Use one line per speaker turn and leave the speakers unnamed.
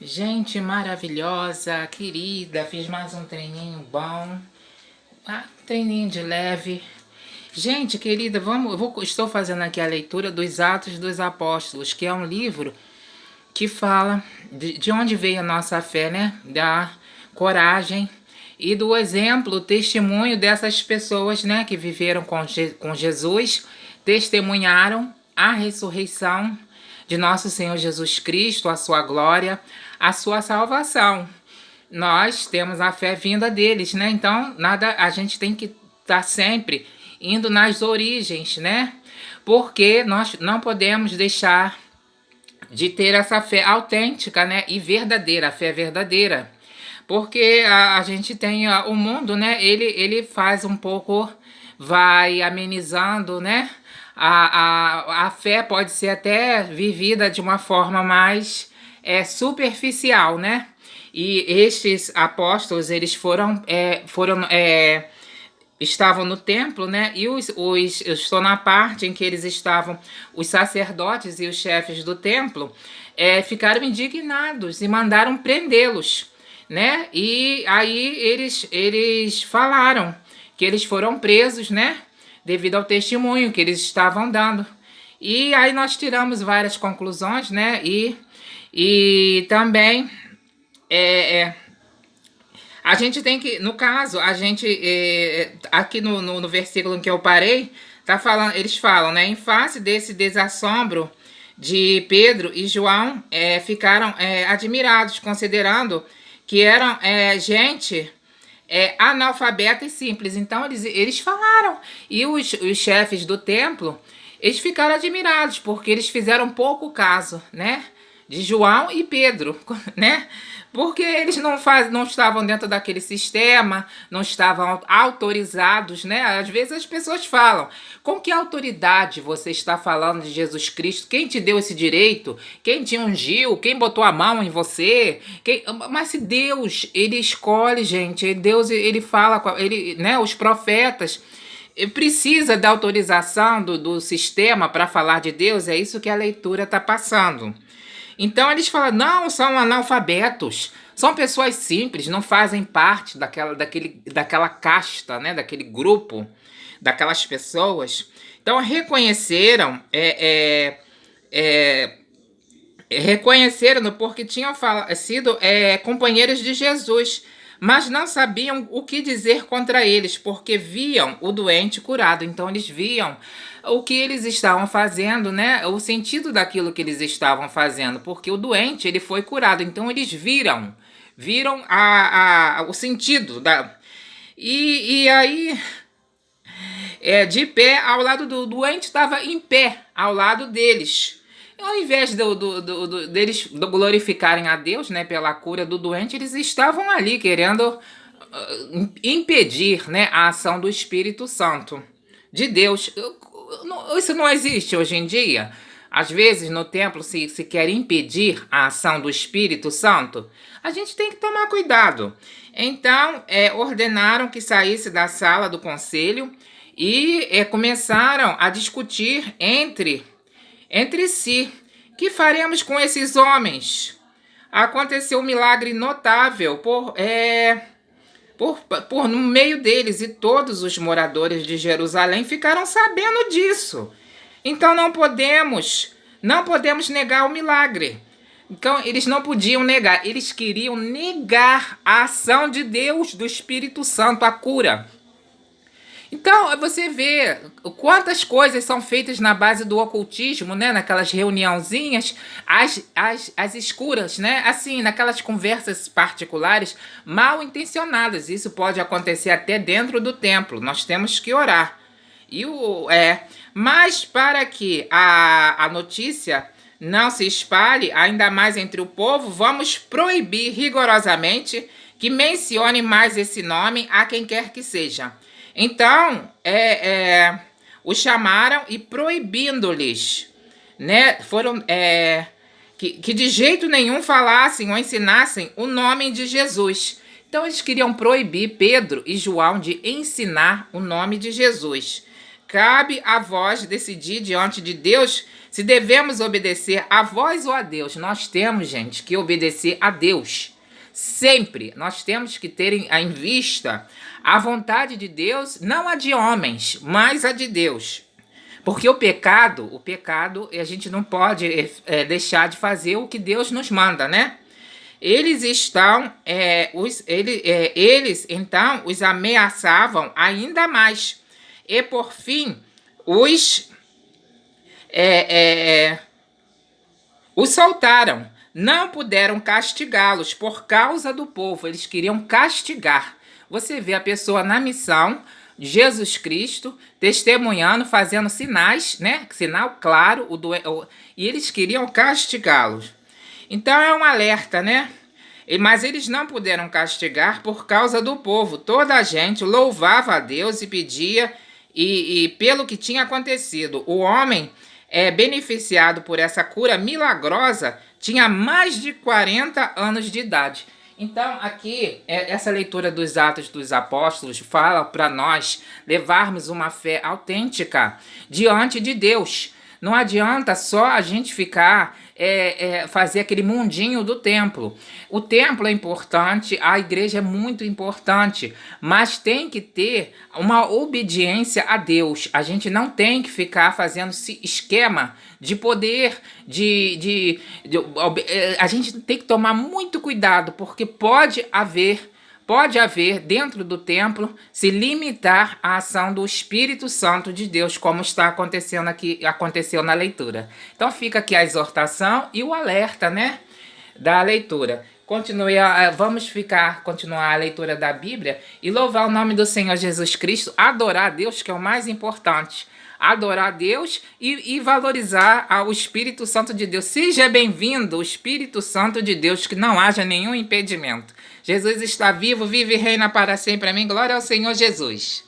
Gente maravilhosa, querida, fiz mais um treininho bom, treininho de leve. Gente querida, estou fazendo aqui a leitura dos Atos dos Apóstolos, que é um livro que fala de onde veio a nossa fé, né? Da coragem e do exemplo, o testemunho dessas pessoas, né? Que viveram com Jesus, testemunharam a ressurreição de nosso Senhor Jesus Cristo, a sua glória, a sua salvação. Nós temos a fé vinda deles, né? Então, a gente tem que estar sempre indo nas origens, né? Porque nós não podemos deixar de ter essa fé autêntica, né? E verdadeira, a fé verdadeira. Porque a gente tem o mundo, né? Ele faz um pouco, vai amenizando, né? A fé pode ser até vivida de uma forma mais superficial, né? E estes apóstolos, eles estavam no templo, né? E eu estou na parte em que eles estavam, os sacerdotes e os chefes do templo, ficaram indignados e mandaram prendê-los, né? E aí eles falaram que eles foram presos, né? Devido ao testemunho que eles estavam dando. E aí nós tiramos várias conclusões, né? E também a gente tem que, no caso, a gente, aqui no versículo em que eu parei, tá falando, eles falam, né? Em face desse desassombro de Pedro e João, ficaram admirados, considerando que eram gente analfabeta e simples. Então eles falaram. E os chefes do templo, eles ficaram admirados, porque eles fizeram pouco caso, né? De João e Pedro, né? Porque eles não estavam dentro daquele sistema, não estavam autorizados, né? Às vezes as pessoas falam, com que autoridade você está falando de Jesus Cristo? Quem te deu esse direito? Quem te ungiu? Quem botou a mão em você? Mas se Deus, ele escolhe, gente, Deus, ele fala, né? Os profetas precisa da autorização do sistema para falar de Deus, é isso que a leitura está passando. Então eles falam, não, são analfabetos, são pessoas simples, não fazem parte daquela casta, né, daquele grupo, daquelas pessoas. Então reconheceram, reconheceram porque tinham sido companheiros de Jesus, mas não sabiam o que dizer contra eles, porque viam o doente curado. Então eles viam o que eles estavam fazendo, né? O sentido daquilo que eles estavam fazendo, porque o doente ele foi curado. Então eles viram o sentido da. E aí, de pé, ao lado do doente, estava em pé, ao lado deles. Ao invés deles glorificarem a Deus, né, pela cura do doente, eles estavam ali querendo impedir, né, a ação do Espírito Santo de Deus. Isso não existe hoje em dia. Às vezes no templo se quer impedir a ação do Espírito Santo. A gente tem que tomar cuidado. Então ordenaram que saísse da sala do conselho e começaram a discutir entre si. Que faremos com esses homens? Aconteceu um milagre notável por no meio deles, e todos os moradores de Jerusalém ficaram sabendo disso. Então não podemos negar o milagre. Então eles não podiam negar, eles queriam negar a ação de Deus, do Espírito Santo, a cura. Então, você vê quantas coisas são feitas na base do ocultismo, né? Naquelas reuniãozinhas, as escuras, né? Assim, naquelas conversas particulares, mal intencionadas. Isso pode acontecer até dentro do templo. Nós temos que orar. Mas para que a notícia não se espalhe ainda mais entre o povo, vamos proibir rigorosamente que mencione mais esse nome a quem quer que seja. Então, os chamaram e proibindo-lhes, né, que de jeito nenhum falassem ou ensinassem o nome de Jesus. Então, eles queriam proibir Pedro e João de ensinar o nome de Jesus. cabe a vós decidir diante de Deus se devemos obedecer a vós ou a Deus. Nós temos, gente, que obedecer a Deus. Sempre nós temos que ter em vista a vontade de Deus, não a de homens, mas a de Deus. Porque o pecado, a gente não pode deixar de fazer o que Deus nos manda, né? Eles então os ameaçavam ainda mais. E por fim, os soltaram. Não puderam castigá-los por causa do povo. Eles queriam castigar. Você vê a pessoa na missão, Jesus Cristo, testemunhando, fazendo sinais, né? Sinal claro, e eles queriam castigá-los. Então é um alerta, né? Mas eles não puderam castigar por causa do povo. Toda a gente louvava a Deus e pedia, e pelo que tinha acontecido. O homem beneficiado por essa cura milagrosa tinha mais de 40 anos de idade. Então, aqui, essa leitura dos Atos dos Apóstolos fala para nós levarmos uma fé autêntica diante de Deus. Não adianta só a gente ficar, fazer aquele mundinho do templo. O templo é importante, a igreja é muito importante, mas tem que ter uma obediência a Deus. A gente não tem que ficar fazendo esquema de poder, a gente tem que tomar muito cuidado, porque pode haver dentro do templo se limitar à ação do Espírito Santo de Deus, como está acontecendo aqui, aconteceu na leitura. Então fica aqui a exortação e o alerta, né, da leitura. Vamos continuar a leitura da Bíblia e louvar o nome do Senhor Jesus Cristo, adorar a Deus, que é o mais importante. Adorar a Deus e valorizar o Espírito Santo de Deus. Seja bem-vindo, o Espírito Santo de Deus, que não haja nenhum impedimento. Jesus está vivo, vive e reina para sempre. Amém. Glória ao Senhor Jesus.